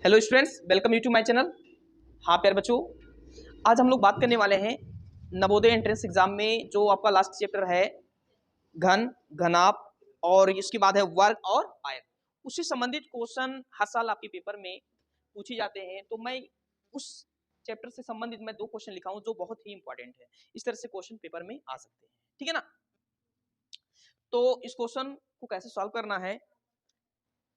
Hello students, welcome you to my channel. हाँ प्यारे बच्चों, आज हम लोग बात करने वाले हैं नवोदय एंट्रेंस एग्जाम में जो आपका लास्ट चैप्टर है घन, घनाभ और इसके बाद है वर्ग और आयत। उससे संबंधित क्वेश्चन हर साल आपके पेपर में पूछे जाते हैं, तो मैं उस चैप्टर से संबंधित मैं दो क्वेश्चन लिखा हूं जो बहुत ही इंपॉर्टेंट है। इस तरह से क्वेश्चन पेपर में आ सकते हैं, ठीक है ना। तो इस क्वेश्चन को कैसे सॉल्व करना है,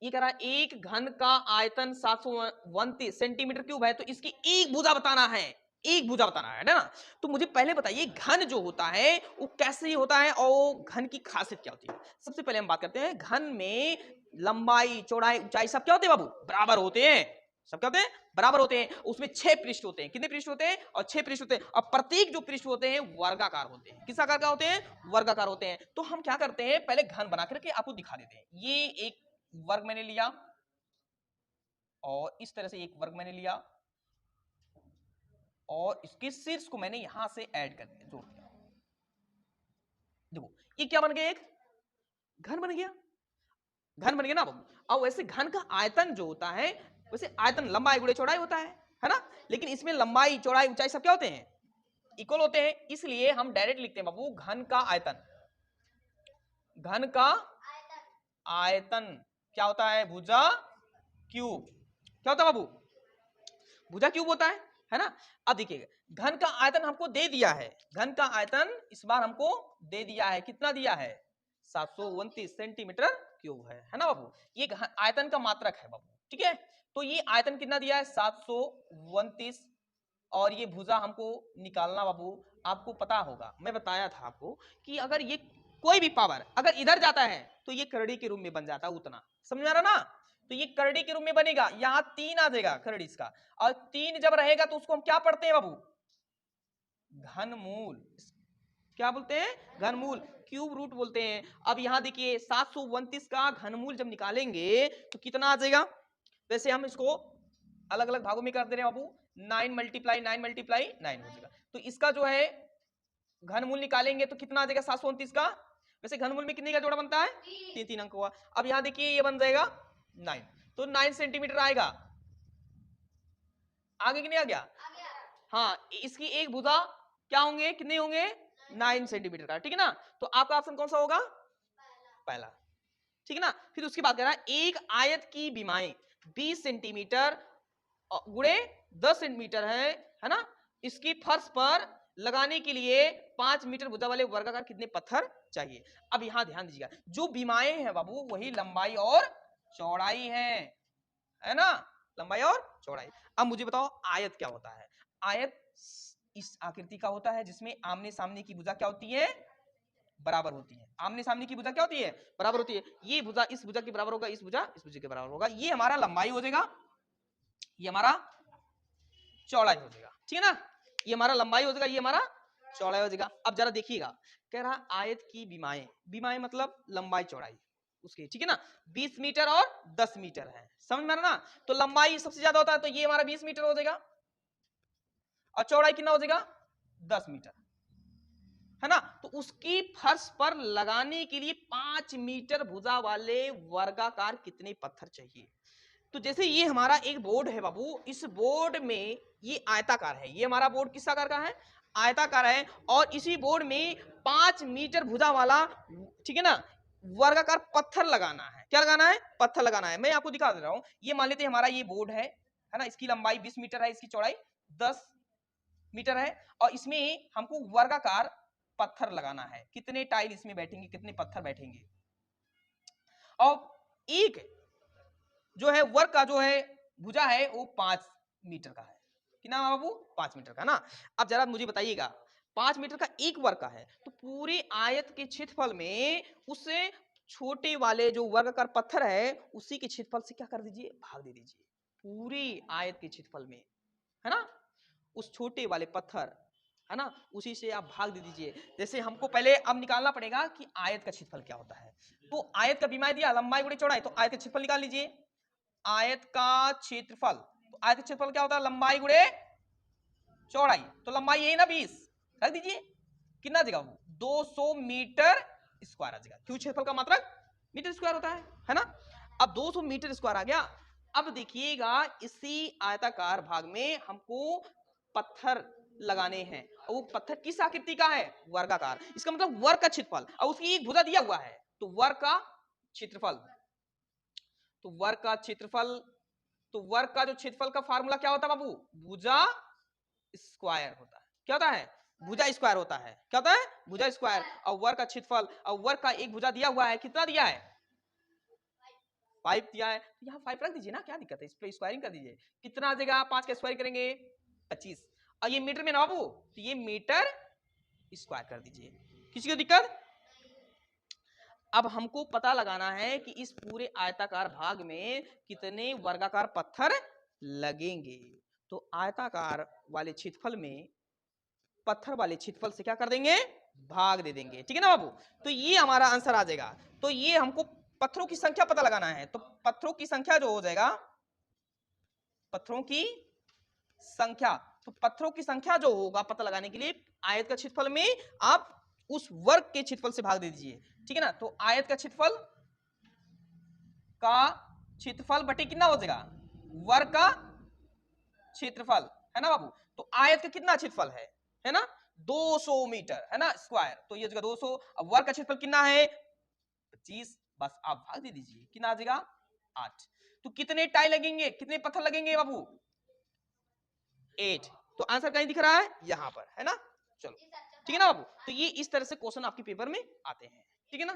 ये कह रहा है एक घन का आयतन 729 सेंटीमीटर क्यूब है, तो इसकी एक भुजा बताना है। एक भुजा बताना है ना। तो मुझे पहले बताइए घन जो होता है वो कैसे होता है और घन की खासियत क्या होती है। सबसे पहले हम बात करते हैं घन में लंबाई, चौड़ाई, ऊंचाई सब क्या होते हैं बाबू, बराबर होते हैं। सब क्या होते हैं, बराबर होते हैं। उसमें 6 पृष्ठ होते हैं। कितने पृष्ठ होते हैं, और 6 पृष्ठ होते हैं। और प्रत्येक जो पृष्ठ होते हैं वर्गाकार होते हैं। किस आकार का होते हैं, वर्गाकार होते हैं। तो हम क्या करते हैं, पहले घन बना करके आपको दिखा देते हैं। ये एक वर्ग मैंने लिया और इस तरह से एक वर्ग मैंने लिया और इसके शीर्ष को मैंने यहां से ऐड कर दिया, जोड़ दिया। देखो ये क्या बन गया, एक घन बन गया। घन बन गया ना बाबू। अब वैसे घन का आयतन जो होता है, वैसे आयतन लंबाई गुणे चौड़ाई होता है ना। लेकिन इसमें लंबाई, चौड़ाई, ऊंचाई सब क्या होते हैं, इक्वल होते हैं। इसलिए हम डायरेक्ट लिखते हैं बाबू घन का आयतन। घन का आयतन क्या होता है, भुजा क्यूब। क्या होता है बाबू, भुजा क्यूब होता है ना। अब देखिएगा घन का आयतन हमको दे दिया है। घन का आयतन इस बार हमको दे दिया है, कितना दिया है, 729 सेंटीमीटर क्यूब है ना बाबू। ये आयतन का मात्रक है बाबू, ठीक है। तो ये आयतन कितना दिया है, 729। और ये भुजा हमको निकालना बाबू, आपको पता होगा, मैं बताया था आपको कि अगर ये कोई भी पावर अगर इधर जाता है तो ये करड़ी के रूप में बन जाता है, उतना समझ में आ रहा ना। तो ये करड़ी के रूप में बनेगा, यहां 3 आ जाएगा करड़ी इसका, और 3 जब रहेगा तो उसको हम क्या पढ़ते हैं बाबू, घनमूल। क्या बोलते हैं, घनमूल, क्यूब रूट बोलते हैं। अब यहां देखिए 729 का घनमूल जब निकालेंगे तो कितना आ जाएगा। वैसे हम इसको अलग अलग भागों में कर दे रहे हैं बाबू, 9 मल्टीप्लाई 9 मल्टीप्लाई 9 हो जाएगा। तो इसका जो है घनमूल निकालेंगे तो कितना आ जाएगा 729 का। वैसे घनमूल में कितने का जोड़ा बनता है, 3 अंक हुआ। अब यहां देखिए ये बन जाएगा 9, तो 9 सेंटीमीटर आएगा। आगे कि नहीं आ गया, हाँ। इसकी एक भुजा क्या होंगे, कितने होंगे, 9 सेंटीमीटर का, ठीक है ना। तो आपका ऑप्शन कौन सा होगा, पहला, ठीक है ना। फिर उसकी बात कर रहा है एक आयत की विमाएं 20 सेंटीमीटर गुणे 10 सेंटीमीटर है ना। इसकी फर्श पर लगाने के लिए 5 मीटर भुजा वाले वर्गाकार कितने पत्थर चाहिए। अब यहां ध्यान दीजिएगा, जो विमाएं हैं बाबू वही लंबाई और चौड़ाई है ना, लंबाई और चौड़ाई। अब मुझे बताओ आयत क्या होता है। आयत इस आकृति का होता है जिसमें आमने सामने की भुजा क्या होती है, बराबर होती है। आमने सामने की भुजा क्या होती है, बराबर होती है। ये भुजा इस भुजा के बराबर होगा, इस भुजा इस भुजा के बराबर होगा। ये हमारा लंबाई हो जाएगा, ये हमारा चौड़ाई हो जाएगा, ठीक है ना। ये हमारा लंबाई हो जाएगा, ये हमारा चौड़ाई हो जाएगा। अब जरा देखिएगा, कह रहा आयत की विमाएं, विमाएं मतलब लंबाई चौड़ाई उसकी, ठीक है ना। 20 मीटर और 10 मीटर है, समझ में आ रहा ना। तो लंबाई सबसे ज्यादा होता है तो ये हमारा 20 मीटर हो जाएगा, और चौड़ाई कितना हो जाएगा, 10 मीटर है ना। तो उसकी फर्श पर लगाने के लिए 5 मीटर भुजा वाले वर्गाकार कितने पत्थर चाहिए। तो जैसे ये हमारा एक बोर्ड है बाबू, इस बोर्ड में ये आयताकार है, ये हमारा बोर्ड किस आकार का है, आयताकार है। और इसी बोर्ड में 5 मीटर भुजा वाला, ठीक है ना, वर्गाकार पत्थर लगाना है। क्या लगाना है, पत्थर लगाना है। मैं आपको दिखा दे रहा हूं। ये मान लेते हैं हमारा ये बोर्ड है ना। इसकी लंबाई 20 मीटर है, इसकी चौड़ाई 10 मीटर है, और इसमें हमको वर्गाकार पत्थर लगाना है। कितने टाइल इसमें बैठेंगे, कितने पत्थर बैठेंगे। और एक जो है वर्ग का जो है भुजा है वो 5 मीटर का है। कितना बाबू, 5 मीटर का ना। अब जरा मुझे बताइएगा 5 मीटर का एक वर्ग का है, तो पूरे आयत के क्षेत्रफल में उससे छोटे वाले जो वर्गाकार पत्थर है उसी के क्षेत्रफल से क्या कर दीजिए, भाग दे दीजिए पूरे आयत के क्षेत्रफल में, है ना। उस छोटे वाले पत्थर है ना, उसी से आप भाग दे दीजिए। जैसे हमको पहले अब निकालना पड़ेगा कि आयत का क्षेत्रफल क्या होता है। तो आयत का विमाएं दिया, लंबाई गुणे चौड़ाई, तो आयत का क्षेत्रफल निकाल लीजिए। आयत का क्षेत्रफल, तो आयत का क्षेत्रफल क्या होता है, लंबाई गुणे चौड़ाई। तो लंबाई यही ना 20, रख दीजिए। कितना जगह, 200 मीटर स्क्वायर आ जाएगा, क्यों क्षेत्रफल का मात्रक मीटर स्क्वायर होता है ना। अब 200 मीटर स्क्वायर आ गया। अब देखिएगा इसी आयताकार भाग में हमको पत्थर लगाने हैं और वो पत्थर किस आकृति का है, वर्गाकार। इसका मतलब वर्ग का क्षेत्रफल, और उसकी एक भुजा दिया हुआ है, तो वर्ग का क्षेत्रफल, तो वर्ग का क्षेत्रफल, तो वर्ग का जो क्षेत्रफल का फार्मूला क्या होता है बाबू, भुजा स्क्वायर होता है। क्या होता है, भुजा स्क्वायर होता है। क्या होता है, भुजा स्क्वायर। और वर्ग का क्षेत्रफल, और वर्ग का एक भुजा दिया हुआ है, कितना दिया है, 5 दिया है, तो यहाँ 5 रख दीजिए ना, क्या दिक्कत है, इस पे स्क्वायरिंग कर दीजिए। कितना आ जाएगा, 5 का स्क्वायर करेंगे 25, और ये मीटर में ना बाबू, तो ये मीटर स्क्वायर कर दीजिए। किसी को दिक्कत। अब हमको पता लगाना है कि इस पूरे आयताकार भाग में कितने वर्गाकार पत्थर लगेंगे। तो आयताकार वाले क्षेत्रफल में पत्थर वाले क्षेत्रफल से क्या कर देंगे, भाग दे देंगे। ठीक है ना बाबू, तो ये हमारा आंसर आ जाएगा। तो ये हमको पत्थरों की संख्या पता लगाना है, तो पत्थरों की संख्या जो हो जाएगा, पत्थरों की संख्या, तो पत्थरों की संख्या जो होगा पता लगाने के लिए आयत का क्षेत्रफल में आप उस वर्ग के क्षेत्रफल से भाग दे दीजिए। ठीक है ना, तो आयत का क्षेत्रफल बटे कितना हो जाएगा, वर्ग का क्षेत्रफल, है ना बाबू। तो आयत का कितना क्षेत्रफल है ना, 200 मीटर, है ना स्क्वायर, तो ये जगह 200, अब वर्ग का क्षेत्रफल कितना है 25, बस आप भाग दे दीजिए, कितना आ जाएगा 8। तो कितने टाइल लगेंगे, कितने पत्थर लगेंगे बाबू, 8। तो आंसर कहीं दिख रहा है, यहां पर, है ना। चलो ठीक है ना बाबू, तो ये इस तरह से क्वेश्चन आपके पेपर में आते हैं। ठीक है ना।